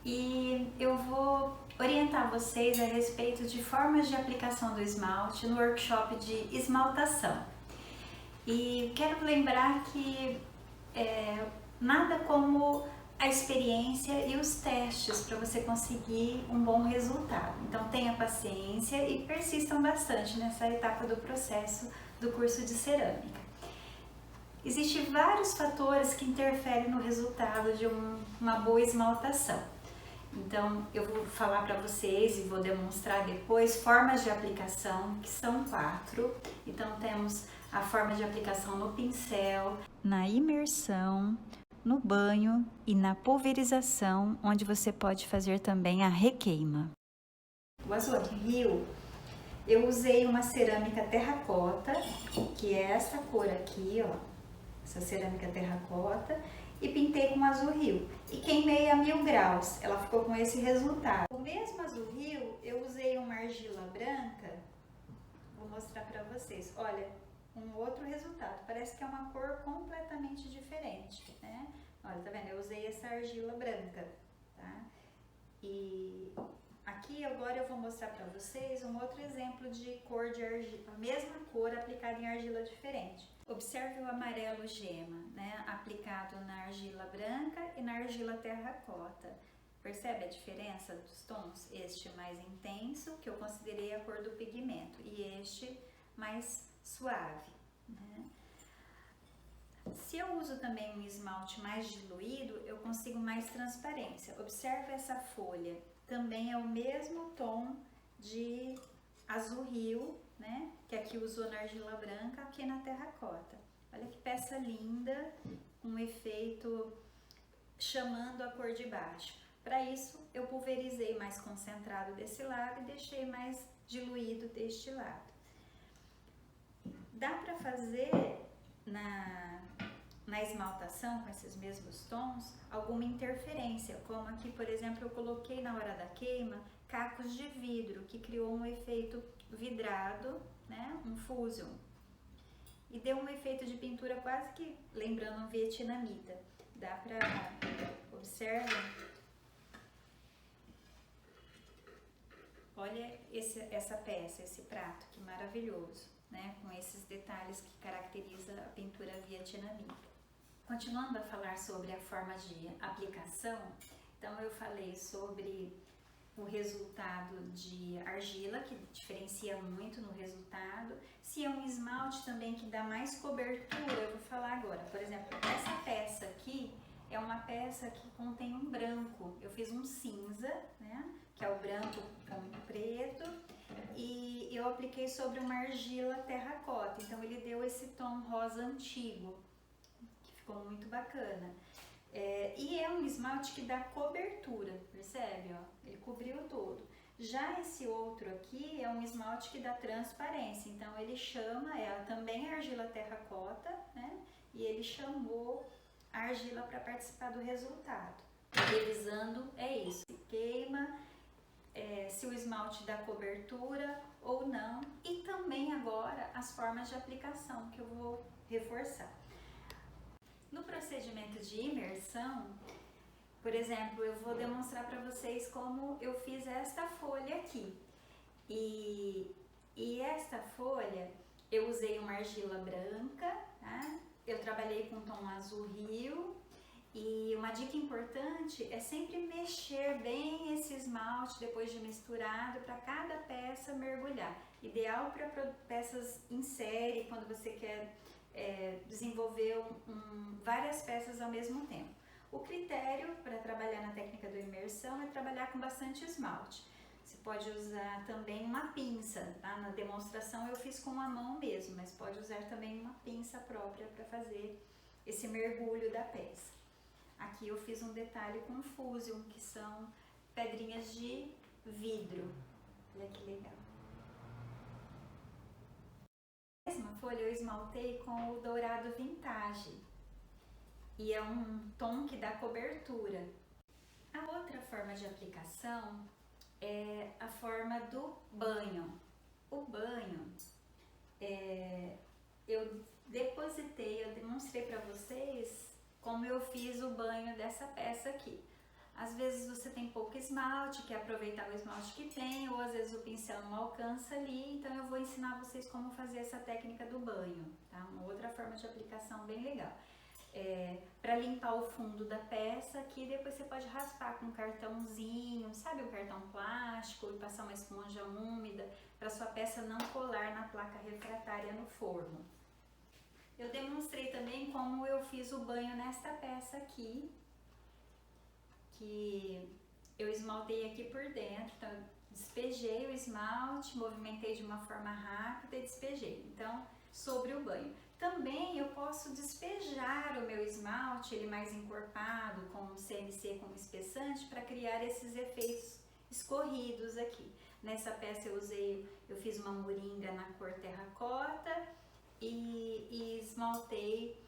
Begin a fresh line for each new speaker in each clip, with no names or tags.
e eu vou orientar vocês a respeito de formas de aplicação do esmalte no workshop de esmaltação. E quero lembrar que nada como a experiência e os testes para você conseguir um bom resultado. Então tenha paciência e persistam bastante nessa etapa do processo do curso de cerâmica. Existem vários fatores que interferem no resultado de uma boa esmaltação. Então eu vou falar para vocês e vou demonstrar depois formas de aplicação, que são 4. Então temos a forma de aplicação no pincel, na imersão, no banho e na pulverização, onde você pode fazer também a requeima. O azul-rio, eu usei uma cerâmica terracota, que é essa cor aqui, ó, essa cerâmica terracota, e pintei com azul-rio. E queimei a 1000 graus, ela ficou com esse resultado. O mesmo azul-rio, eu usei uma argila branca, vou mostrar para vocês. Olha, um outro resultado, parece que é uma cor completamente diferente, né? Olha, tá vendo? Eu usei essa argila branca, tá? E aqui agora eu vou mostrar para vocês um outro exemplo de cor de argila, a mesma cor aplicada em argila diferente. Observe o amarelo gema, né? Aplicado na argila branca e na argila terracota. Percebe a diferença dos tons? Este mais intenso, que eu considerei a cor do pigmento, e este mais suave, né? Se eu uso também um esmalte mais diluído, eu consigo mais transparência. Observe essa folha, também é o mesmo tom de azul-rio, né? Que aqui usou na argila branca, aqui na terracota. Olha que peça linda, um efeito chamando a cor de baixo. Para isso, eu pulverizei mais concentrado desse lado e deixei mais diluído deste lado. Dá para fazer na esmaltação com esses mesmos tons alguma interferência, como aqui, por exemplo, eu coloquei na hora da queima cacos de vidro, que criou um efeito vidrado, né, um fusion, e deu um efeito de pintura quase que lembrando um vietnamita. Dá para observar. Olha essa peça, esse prato, que maravilhoso, né? Com esses detalhes que caracteriza a pintura vietnamita. Continuando a falar sobre a forma de aplicação, então eu falei sobre o resultado de argila, que diferencia muito no resultado. Se é um esmalte também que dá mais cobertura, eu vou falar agora. Por exemplo, essa peça aqui é uma peça que contém um branco. Eu fiz um cinza, né? Que é o branco com o preto, e eu apliquei sobre uma argila terracota. Então ele deu esse tom rosa antigo, que ficou muito bacana. E é um esmalte que dá cobertura, percebe? Ó? Ele cobriu todo. Já esse outro aqui é um esmalte que dá transparência, então ele chama, ela também é argila terracota, né? E ele chamou a argila para participar do resultado. Revisando, é isso, se queima, se o esmalte dá cobertura ou não, e também agora as formas de aplicação que eu vou reforçar. No procedimento de imersão, por exemplo, eu vou demonstrar para vocês como eu fiz esta folha aqui. E esta folha eu usei uma argila branca, tá? Eu trabalhei com tom azul-rio, e uma dica importante é sempre mexer bem esse esmalte depois de misturado para cada peça mergulhar. Ideal para peças em série, quando você quer desenvolver várias peças ao mesmo tempo. O critério para trabalhar na técnica da imersão é trabalhar com bastante esmalte. Você pode usar também uma pinça, tá? Na demonstração eu fiz com a mão mesmo, mas pode usar também uma pinça própria para fazer esse mergulho da peça. Aqui eu fiz um detalhe com fusion, que são pedrinhas de vidro. Olha que legal. A mesma folha eu esmaltei com o dourado vintage. E é um tom que dá cobertura. A outra forma de aplicação é a forma do banho. O banho, eu demonstrei para vocês como eu fiz o banho dessa peça aqui. Às vezes você tem pouco esmalte, quer aproveitar o esmalte que tem, ou às vezes o pincel não alcança ali, então eu vou ensinar vocês como fazer essa técnica do banho, tá? Uma outra forma de aplicação bem legal. Para limpar o fundo da peça aqui, depois você pode raspar com um cartãozinho, sabe, um cartão plástico, e passar uma esponja úmida para sua peça não colar na placa refratária no forno. Eu demonstrei também como eu fiz o banho nesta peça aqui, que eu esmaltei aqui por dentro, então eu despejei o esmalte, movimentei de uma forma rápida e despejei. Então, sobre o banho. Também eu posso despejar o meu esmalte, ele mais encorpado, com CNC como espessante, para criar esses efeitos escorridos aqui. Nessa peça eu fiz uma moringa na cor terracota e esmaltei,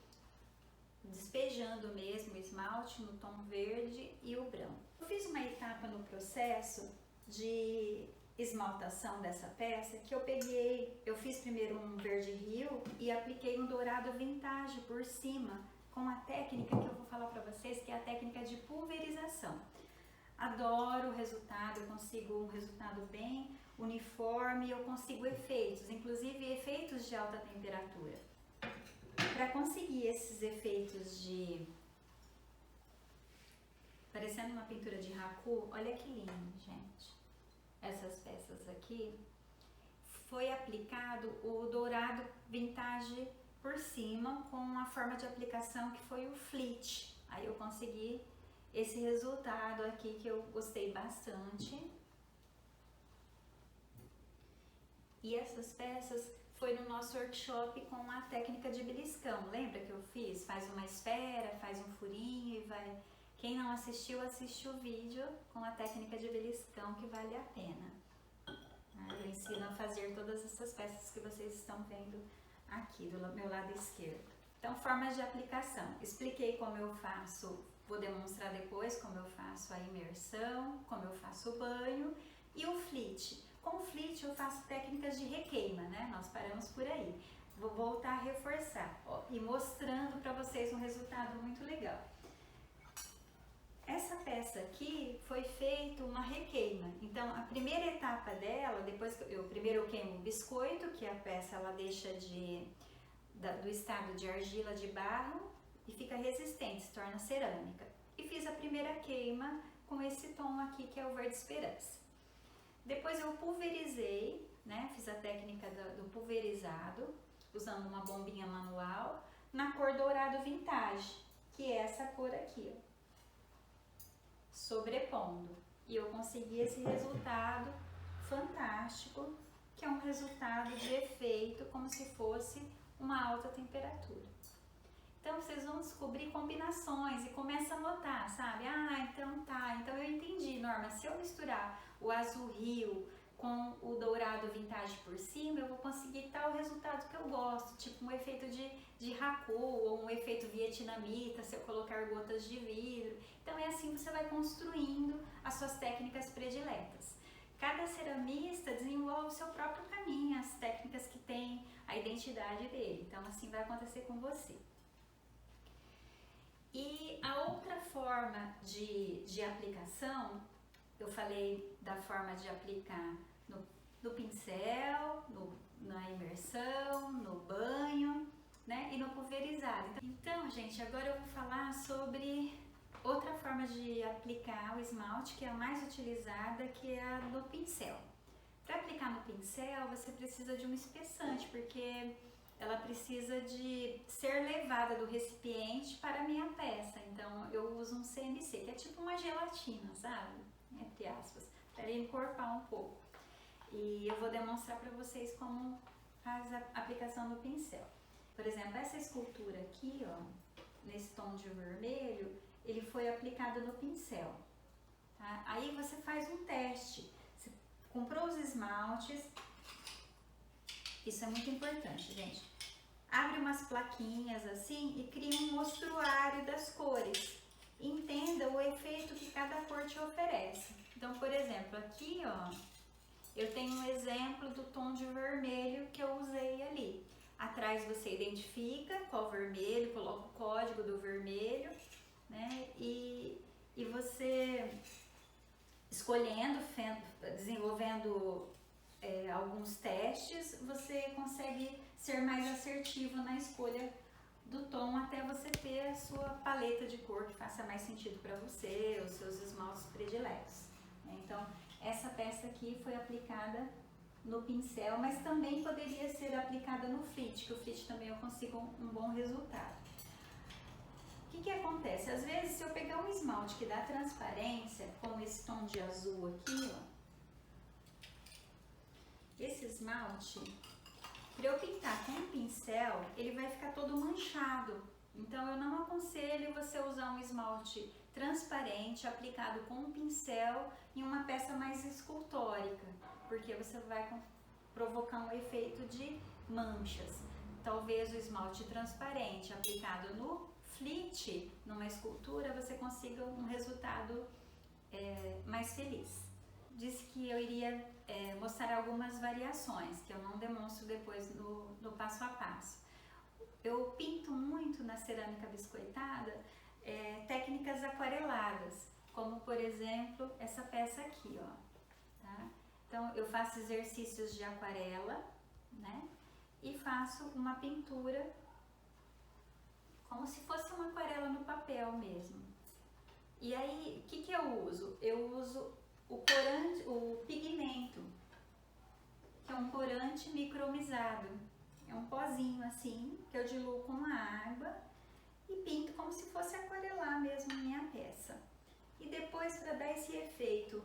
despejando mesmo o esmalte no tom verde e o branco. Eu fiz uma etapa no processo de esmaltação dessa peça que eu fiz primeiro um verde rio e apliquei um dourado vintage por cima com a técnica que eu vou falar para vocês, que é a técnica de pulverização. Adoro o resultado, eu consigo um resultado bem uniforme, eu consigo efeitos, inclusive efeitos de alta temperatura. Para conseguir esses efeitos de parecendo uma pintura de raku, olha que lindo, gente. Essas peças aqui, foi aplicado o dourado vintage por cima com a forma de aplicação que foi o flit. Aí eu consegui esse resultado aqui que eu gostei bastante. E essas peças foi no nosso workshop com a técnica de beliscão. Lembra que eu fiz? Faz uma esfera, faz um furinho e vai... Quem não assistiu, assiste o vídeo com a técnica de beliscão, que vale a pena. Eu ensino a fazer todas essas peças que vocês estão vendo aqui do meu lado esquerdo. Então, formas de aplicação. Expliquei como eu faço, vou demonstrar depois como eu faço a imersão, como eu faço o banho e o flit. Com o flit eu faço técnicas de requeima, né? Nós paramos por aí. Vou voltar a reforçar e mostrando para vocês um resultado muito legal. Essa peça aqui foi feita uma requeima, então a primeira etapa dela, depois que primeiro eu queimo o biscoito, que a peça ela deixa do estado de argila de barro e fica resistente, se torna cerâmica. E fiz a primeira queima com esse tom aqui que é o verde esperança. Depois eu pulverizei, né? Fiz a técnica do pulverizado, usando uma bombinha manual, na cor dourado vintage, que é essa cor aqui, ó, sobrepondo, e eu consegui esse resultado fantástico, que é um resultado de efeito como se fosse uma alta temperatura. Então vocês vão descobrir combinações e começa a notar, sabe? Ah, então tá, então eu entendi, Norma, se eu misturar o azul rio com o dourado vintage por cima, eu vou conseguir tal resultado que eu gosto, tipo um efeito de raku ou um efeito vietnamita, se eu colocar gotas de vidro. Então é assim que você vai construindo as suas técnicas prediletas. Cada ceramista desenvolve o seu próprio caminho, as técnicas que tem a identidade dele. Então assim vai acontecer com você. E a outra forma de aplicação, eu falei da forma de aplicar no pincel, na imersão, no banho, né, e no pulverizado. Então, gente, agora eu vou falar sobre outra forma de aplicar o esmalte, que é a mais utilizada, que é a no pincel. Para aplicar no pincel, você precisa de um espessante, porque ela precisa de ser levada do recipiente para a minha peça. Então, eu uso um CNC, que é tipo uma gelatina, sabe? Entre aspas, para ele encorpar um pouco. E eu vou demonstrar para vocês como faz a aplicação no pincel. Por exemplo, essa escultura aqui, ó, nesse tom de vermelho, ele foi aplicado no pincel. Tá? Aí você faz um teste. Você comprou os esmaltes. Isso é muito importante, gente. Abre umas plaquinhas assim e cria um mostruário das cores. Entenda o efeito que cada cor te oferece. Então, por exemplo, aqui, ó, eu tenho um exemplo do tom de vermelho que eu usei ali. Atrás você identifica qual vermelho, coloca o código do vermelho, né? E e você escolhendo, desenvolvendo alguns testes, você consegue ser mais assertivo na escolha do tom até você ter a sua paleta de cor que faça mais sentido para você, os seus esmaltes prediletos. Então, essa peça aqui foi aplicada no pincel, mas também poderia ser aplicada no flit, que o flit também eu consigo um bom resultado. O que acontece? Às vezes, se eu pegar um esmalte que dá transparência, como esse tom de azul aqui, ó, esse esmalte, para eu pintar com o pincel, ele vai ficar todo manchado. Então, eu não aconselho você usar um esmalte transparente aplicado com um pincel em uma peça mais escultórica, porque você vai provocar um efeito de manchas. Talvez o esmalte transparente aplicado no flit, numa escultura, você consiga um resultado mais feliz. Disse que eu iria mostrar algumas variações, que eu não demonstro depois no passo a passo. Eu pinto muito na cerâmica biscoitada técnicas aquareladas, como por exemplo essa peça aqui, ó, tá? Então eu faço exercícios de aquarela, né? E faço uma pintura como se fosse uma aquarela no papel mesmo. E aí, o que eu uso? Eu uso o corante, o pigmento, que é um corante micromizado. É um pozinho assim, que eu diluo com a água e pinto como se fosse aquarelar mesmo minha peça. E depois, para dar esse efeito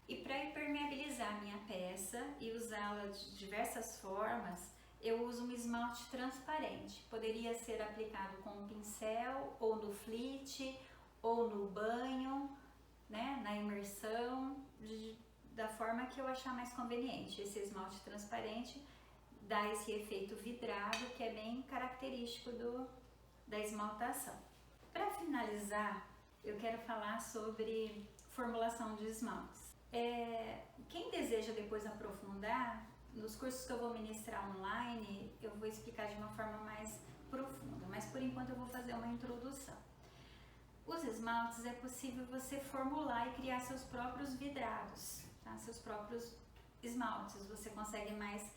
e para impermeabilizar minha peça e usá-la de diversas formas, eu uso um esmalte transparente. Poderia ser aplicado com um pincel, ou no flit, ou no banho, né, na imersão, da forma que eu achar mais conveniente. Esse esmalte transparente dá esse efeito vidrado que é bem característico da esmaltação. Para finalizar, eu quero falar sobre formulação de esmaltes. Quem deseja depois aprofundar, nos cursos que eu vou ministrar online, eu vou explicar de uma forma mais profunda, mas por enquanto eu vou fazer uma introdução. Os esmaltes é possível você formular e criar seus próprios vidrados, tá? Seus próprios esmaltes, você consegue mais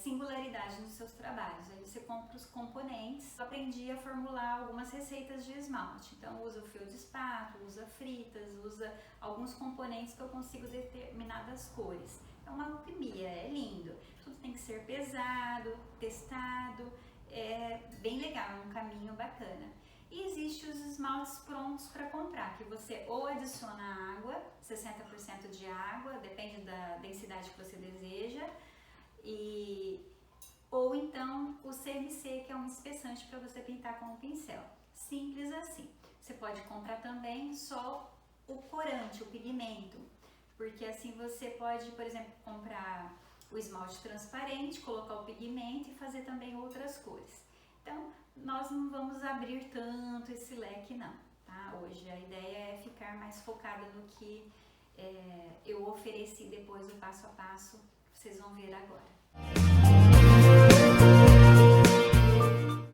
singularidade nos seus trabalhos. Aí você compra os componentes. Eu aprendi a formular algumas receitas de esmalte, então usa o fio de espátula, usa fritas, usa alguns componentes que eu consigo determinadas cores. É uma alquimia, é lindo. Tudo tem que ser pesado, testado, é bem legal, é um caminho bacana. E existem os esmaltes prontos para comprar, que você ou adiciona água, 60% de água, depende da densidade que você deseja, ou então o CMC, que é um espessante para você pintar com o pincel. Simples assim. Você pode comprar também só o corante, o pigmento, porque assim você pode, por exemplo, comprar o esmalte transparente, colocar o pigmento e fazer também outras cores. Então, nós não vamos abrir tanto esse leque não, tá? Hoje a ideia é ficar mais focada no que eu ofereci depois, o passo a passo, que vocês vão ver agora.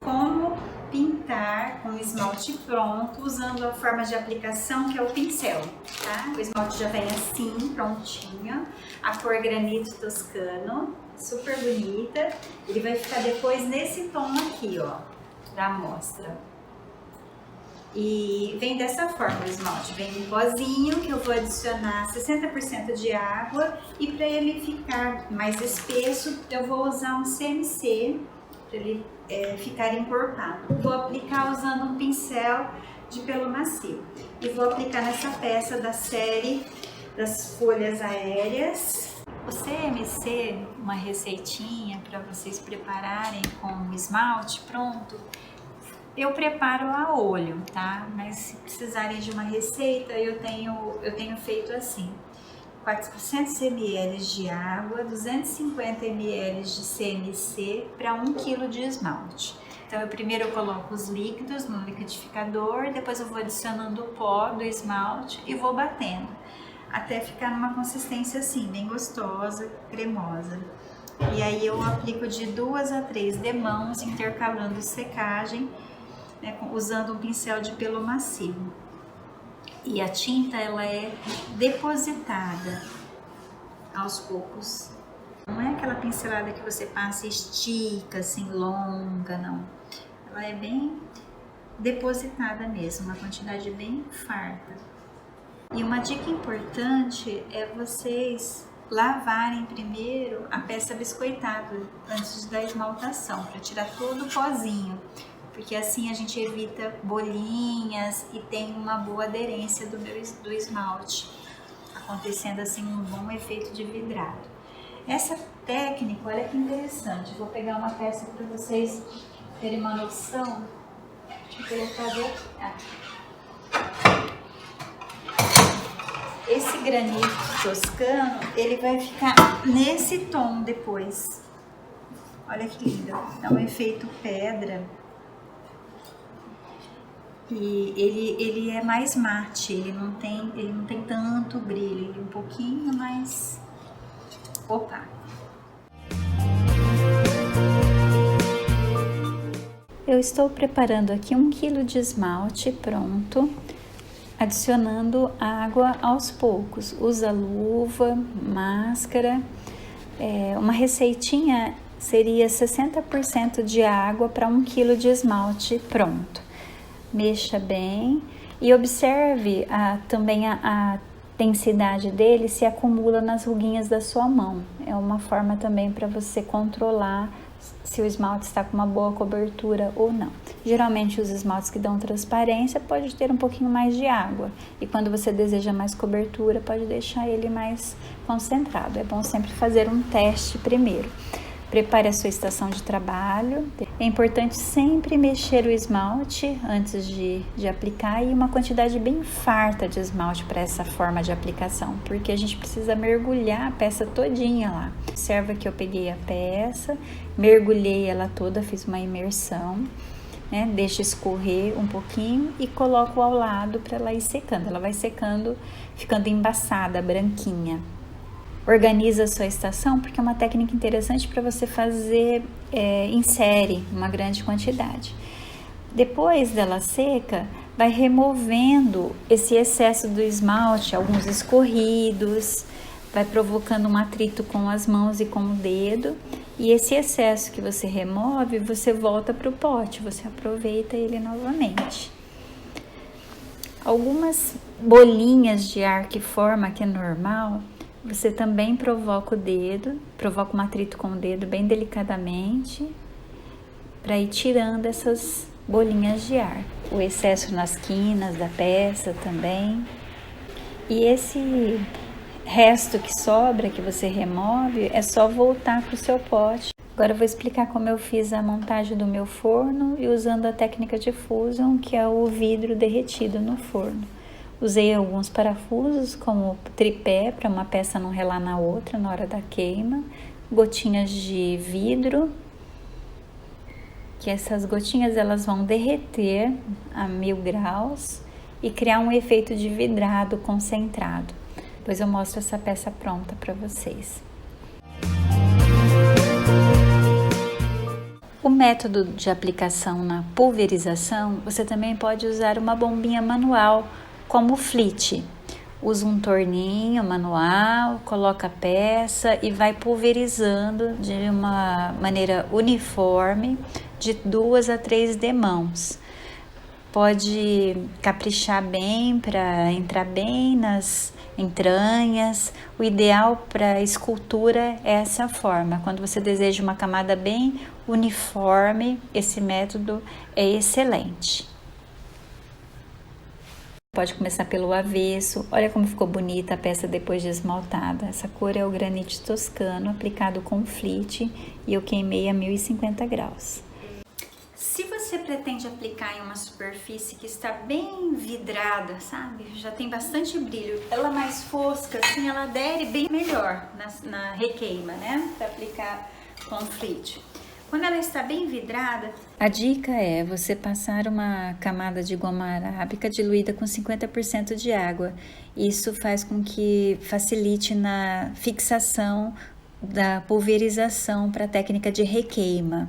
Como pintar com esmalte pronto, usando a forma de aplicação que é o pincel, tá? O esmalte já vem assim, prontinho, a cor granito toscano, super bonita. Ele vai ficar depois nesse tom aqui, ó, da amostra. E vem dessa forma o esmalte, vem um pozinho que eu vou adicionar 60% de água, e para ele ficar mais espesso eu vou usar um CMC para ele ficar encorpado. Vou aplicar usando um pincel de pelo macio e vou aplicar nessa peça da série das folhas aéreas. O CMC, uma receitinha para vocês prepararem com o esmalte pronto, eu preparo a olho, tá? Mas se precisarem de uma receita, eu tenho feito assim: 400 ml de água, 250 ml de CMC para 1 kg de esmalte. Então, primeiro eu coloco os líquidos no liquidificador, depois eu vou adicionando o pó do esmalte e vou batendo, até ficar numa consistência assim, bem gostosa, cremosa. E aí eu aplico de 2 a 3 demãos, intercalando secagem, né, usando um pincel de pelo macio. E a tinta, ela é depositada aos poucos. Não é aquela pincelada que você passa e estica, assim, longa, não. Ela é bem depositada mesmo, uma quantidade bem farta. E uma dica importante é vocês lavarem primeiro a peça biscoitada antes da esmaltação, para tirar todo o pozinho, porque assim a gente evita bolinhas e tem uma boa aderência do esmalte, acontecendo assim um bom efeito de vidrado. Essa técnica, olha que interessante, vou pegar uma peça para vocês terem uma noção. Deixa eu colocar aqui. Esse granito toscano, ele vai ficar nesse tom depois. Olha que lindo, dá um efeito pedra. E ele é mais mate, ele não tem tanto brilho, ele é um pouquinho mais opaco. Eu estou preparando aqui 1 kg de esmalte pronto, adicionando água aos poucos. Usa luva, máscara. Uma receitinha seria 60% de água para 1 kg de esmalte pronto. Mexa bem e observe também a densidade dele se acumula nas ruguinhas da sua mão. É uma forma também para você controlar se o esmalte está com uma boa cobertura ou não. Geralmente os esmaltes que dão transparência pode ter um pouquinho mais de água, e quando você deseja mais cobertura pode deixar ele mais concentrado. É bom sempre fazer um teste primeiro. Prepare a sua estação de trabalho. É importante sempre mexer o esmalte antes de aplicar, e uma quantidade bem farta de esmalte para essa forma de aplicação, porque a gente precisa mergulhar a peça todinha lá. Observa que eu peguei a peça, mergulhei ela toda, fiz uma imersão, né? Deixa escorrer um pouquinho e coloco ao lado para ela ir secando. Ela vai secando, ficando embaçada, branquinha. Organiza a sua estação, porque é uma técnica interessante para você fazer em série, uma grande quantidade. Depois dela seca, vai removendo esse excesso do esmalte, alguns escorridos, vai provocando um atrito com as mãos e com o dedo, e esse excesso que você remove, você volta para o pote, você aproveita ele novamente. Algumas bolinhas de ar que forma, que é normal, você também provoca o dedo, provoca um atrito com o dedo bem delicadamente, para ir tirando essas bolinhas de ar. O excesso nas quinas da peça também. E esse resto que sobra, que você remove, é só voltar para o seu pote. Agora eu vou explicar como eu fiz a montagem do meu forno e usando a técnica de fusion, que é o vidro derretido no forno. Usei alguns parafusos como tripé para uma peça não relar na outra na hora da queima, gotinhas de vidro, que essas gotinhas elas vão derreter a 1000 graus e criar um efeito de vidrado concentrado. Depois eu mostro essa peça pronta para vocês. O método de aplicação na pulverização, você também pode usar uma bombinha manual, como o flit. Usa um torninho manual, coloca a peça e vai pulverizando de uma maneira uniforme, de 2 a 3 demãos. Pode caprichar bem para entrar bem nas entranhas. O ideal para escultura é essa forma. Quando você deseja uma camada bem uniforme, esse método é excelente. Pode começar pelo avesso. Olha como ficou bonita a peça depois de esmaltada. Essa cor é o granite toscano aplicado com flit e eu queimei a 1050 graus. Se você pretende aplicar em uma superfície que está bem vidrada, sabe? Já tem bastante brilho. Ela mais fosca, assim, ela adere bem melhor na requeima, né? Para aplicar com flit. Quando ela está bem vidrada, a dica é você passar uma camada de goma arábica diluída com 50% de água. Isso faz com que facilite na fixação da pulverização para a técnica de requeima.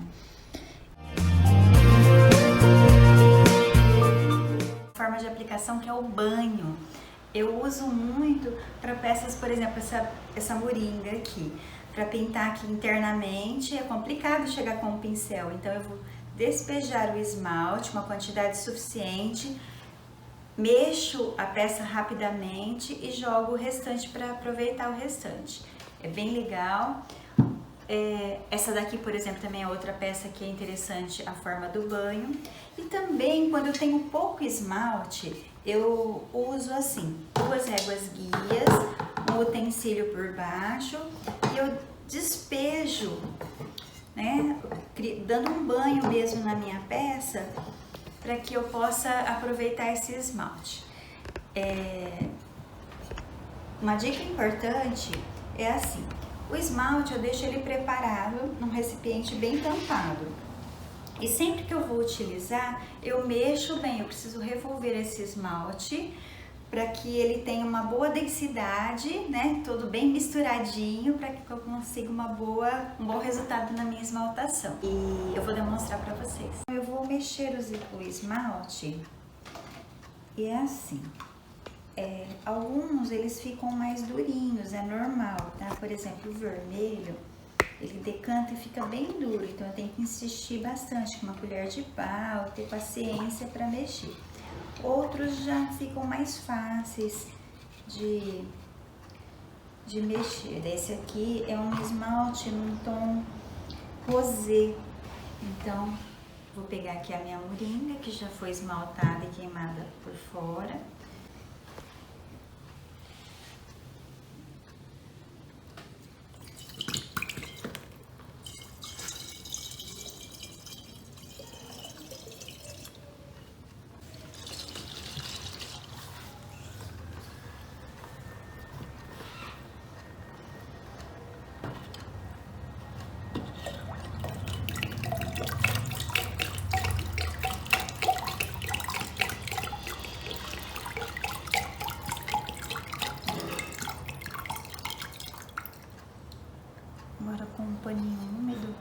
forma de aplicação, que é o banho. Eu uso muito para peças, por exemplo, essa moringa aqui. Para pintar aqui internamente é complicado chegar com o pincel, então eu vou despejar o esmalte, uma quantidade suficiente, mexo a peça rapidamente e jogo o restante para aproveitar o restante. É bem legal. Essa daqui, por exemplo, também é outra peça que é interessante, a forma do banho. E também, quando eu tenho pouco esmalte, eu uso assim, 2 réguas guias, um utensílio por baixo e eu despejo, né, dando um banho mesmo na minha peça para que eu possa aproveitar esse esmalte. Uma dica importante é assim, o esmalte eu deixo ele preparado num recipiente bem tampado. E sempre que eu vou utilizar, eu mexo bem, eu preciso revolver esse esmalte para que ele tenha uma boa densidade, né? Todo bem misturadinho para que eu consiga um bom resultado na minha esmaltação. E eu vou demonstrar para vocês. Eu vou mexer o esmalte e é assim. Alguns eles ficam mais durinhos, é normal, tá? Por exemplo, o vermelho, ele decanta e fica bem duro, então eu tenho que insistir bastante com uma colher de pau, ter paciência para mexer. Outros já ficam mais fáceis de mexer. Esse aqui é um esmalte num tom rosé, então vou pegar aqui a minha moringa que já foi esmaltada e queimada por fora. Agora com um paninho úmido,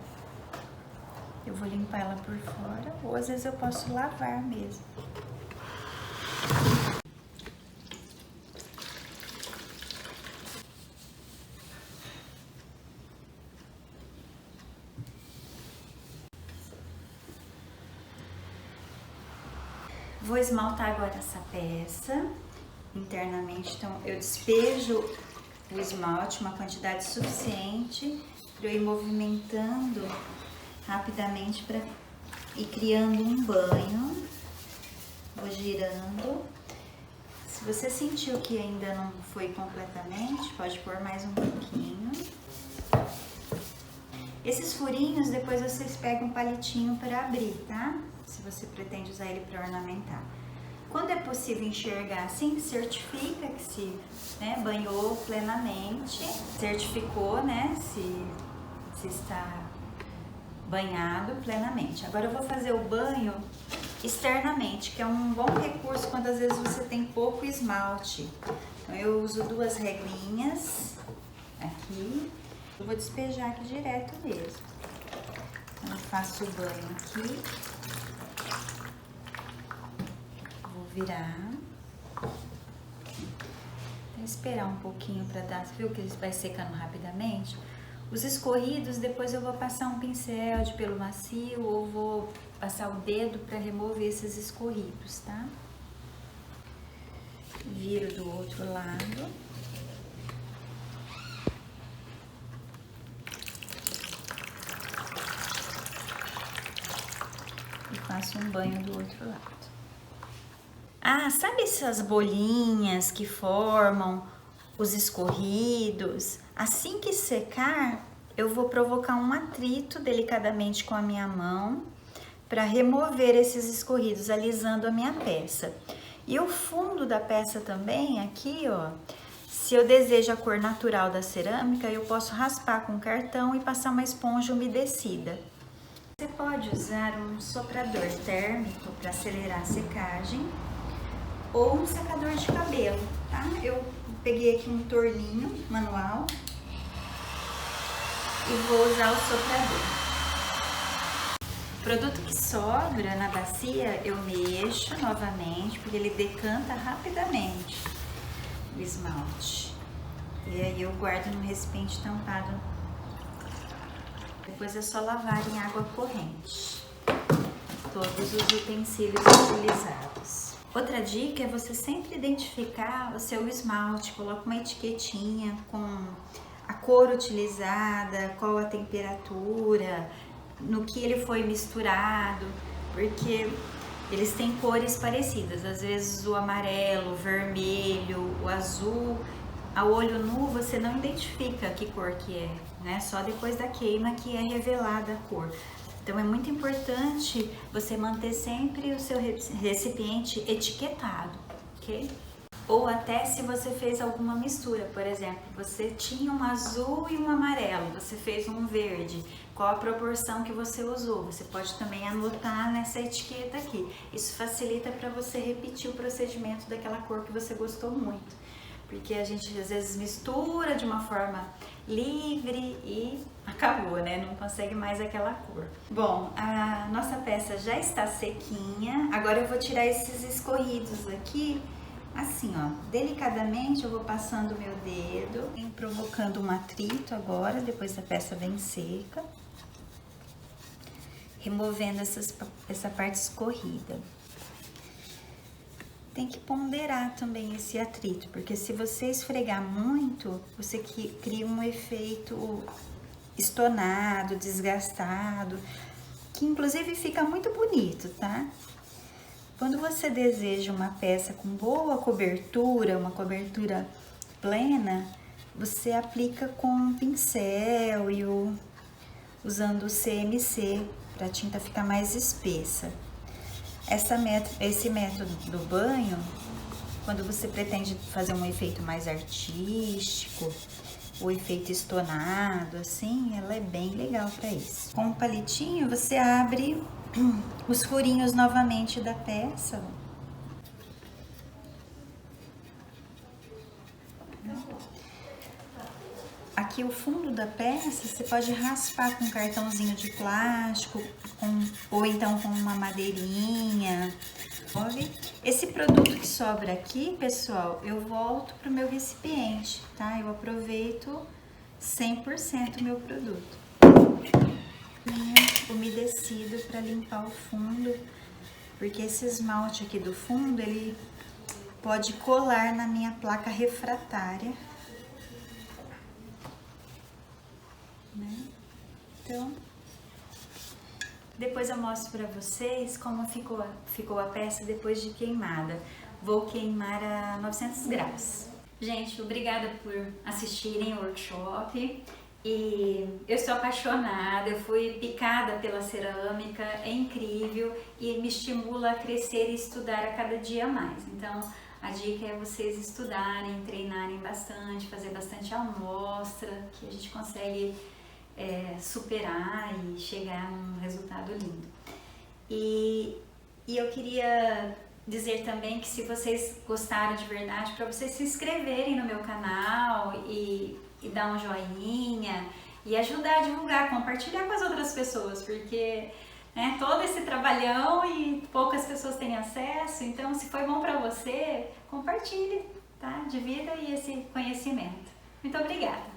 eu vou limpar ela por fora, ou às vezes eu posso lavar mesmo. Vou esmaltar agora essa peça internamente, então eu despejo o esmalte, uma quantidade suficiente para eu ir movimentando rapidamente para ir criando um banho. Vou girando. Se você sentiu que ainda não foi completamente, pode pôr mais um pouquinho. Esses furinhos depois vocês pegam um palitinho para abrir, tá? Se você pretende usar ele para ornamentar. Quando é possível enxergar assim, certifica que se banhou plenamente, certificou, né, se está banhado plenamente. Agora eu vou fazer o banho externamente, que é um bom recurso quando às vezes você tem pouco esmalte. Então eu uso 2 reguinhas aqui, eu vou despejar aqui direto mesmo. Então eu faço o banho aqui. Virar, vou esperar um pouquinho para dar, viu que ele vai secando rapidamente? Os escorridos depois eu vou passar um pincel de pelo macio ou vou passar o dedo para remover esses escorridos, tá? Viro do outro lado. E faço um banho do outro lado. Ah, sabe essas bolinhas que formam os escorridos? Assim que secar, eu vou provocar um atrito delicadamente com a minha mão para remover esses escorridos, alisando a minha peça. E o fundo da peça também, aqui, ó, se eu desejo a cor natural da cerâmica, eu posso raspar com cartão e passar uma esponja umedecida. Você pode usar um soprador térmico para acelerar a secagem, ou um secador de cabelo, tá? Eu peguei aqui um torninho manual e vou usar o soprador. Produto que sobra na bacia, eu mexo novamente, porque ele decanta rapidamente o esmalte. E aí eu guardo num recipiente tampado. Depois é só lavar em água corrente todos os utensílios utilizados. Outra dica é você sempre identificar o seu esmalte. Coloca uma etiquetinha com a cor utilizada, qual a temperatura, no que ele foi misturado, porque eles têm cores parecidas. Às vezes o amarelo, o vermelho, o azul, a olho nu você não identifica que cor que é, né? Só depois da queima que é revelada a cor. Então é muito importante você manter sempre o seu recipiente etiquetado, ok? Ou até se você fez alguma mistura, por exemplo, você tinha um azul e um amarelo, você fez um verde, qual a proporção que você usou? Você pode também anotar nessa etiqueta aqui. Isso facilita para você repetir o procedimento daquela cor que você gostou muito, porque a gente às vezes mistura de uma forma livre e acabou, né? Não consegue mais aquela cor. Bom, a nossa peça já está sequinha, agora eu vou tirar esses escorridos aqui. Assim, ó, delicadamente eu vou passando o meu dedo, provocando um atrito agora, depois da peça bem seca, removendo essa parte escorrida. Tem que ponderar também esse atrito, porque se você esfregar muito, você cria um efeito estonado, desgastado, que inclusive fica muito bonito, tá? Quando você deseja uma peça com boa cobertura, uma cobertura plena, você aplica com um pincel e usando o CMC para a tinta ficar mais espessa. Esse método do banho, quando você pretende fazer um efeito mais artístico, o efeito estonado, assim, ela é bem legal para isso. Com o palitinho você abre os furinhos novamente da peça. Aqui o fundo da peça você pode raspar com um cartãozinho de plástico ou então com uma madeirinha. Esse produto que sobra aqui, pessoal, eu volto pro meu recipiente, tá? Eu aproveito 100% o meu produto. Umedecido para limpar o fundo, porque esse esmalte aqui do fundo ele pode colar na minha placa refratária, né? Então depois eu mostro para vocês como ficou a peça depois de queimada. Vou queimar a 900 graus. Gente, obrigada por assistirem o workshop. E eu estou apaixonada, eu fui picada pela cerâmica, é incrível e me estimula a crescer e estudar a cada dia mais. Então a dica é vocês estudarem, treinarem bastante, fazer bastante amostra, que a gente consegue superar e chegar num resultado lindo. E eu queria dizer também que se vocês gostaram de verdade, para vocês se inscreverem no meu canal e dar um joinha e ajudar a divulgar, compartilhar com as outras pessoas, porque né, todo esse trabalhão e poucas pessoas têm acesso, então se foi bom para você, compartilhe, tá? Divida aí esse conhecimento. Muito obrigada!